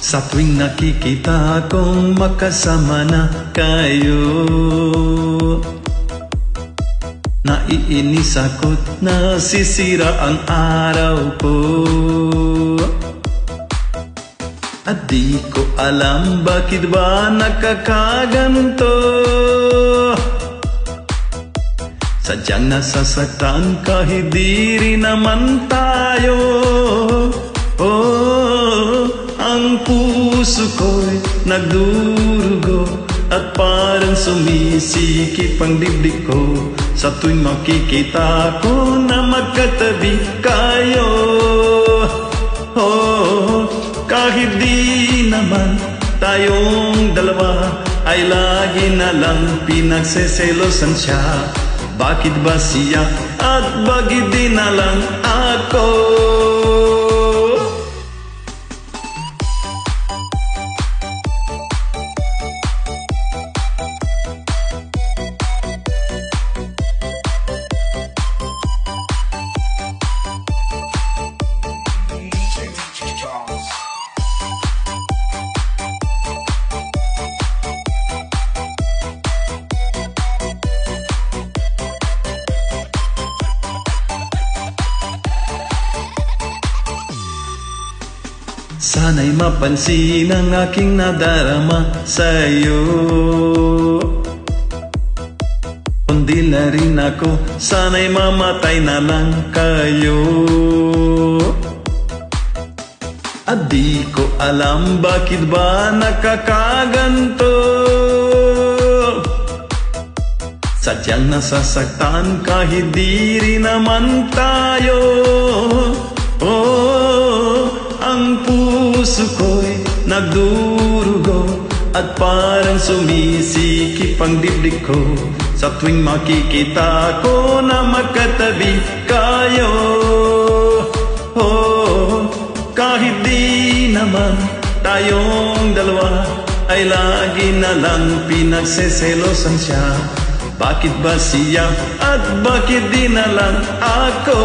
Sa tuwing nakikita kong makasama na kayo, naiinis ako't nasisira ang araw ko. At di ko alam bakit ba nakakaganto. Sadyang nasasaktan kahit di rin naman tayo. Oh, ang puso ko'y nagdurugo at parang sumisikip ang dibdib ko sa tuwing makikita ko na magkatabi kayo. Oh, kahit di naman tayong dalawa ay lagi na lang pinagseselosan siya. Bakit ba siya at bakit di na lang ako? Sana'y mapansin ang aking nadarama sa'yo. Kundi na rin ako, sana'y mamatay na lang kayo. At di ko alam bakit ba nakakaganto. Sadyang nasasaktan kahit di rin naman tayo. Oh, ang puso ko'y nagdurugo at parang sumisikip ang dibdib ko sa tuwing makikita ko na magkatabi kayo. Oh, kahit di naman tayong dalawa ay lagi na lang pinagseselosan siya. Bakit ba siya at bakit di na lang ako?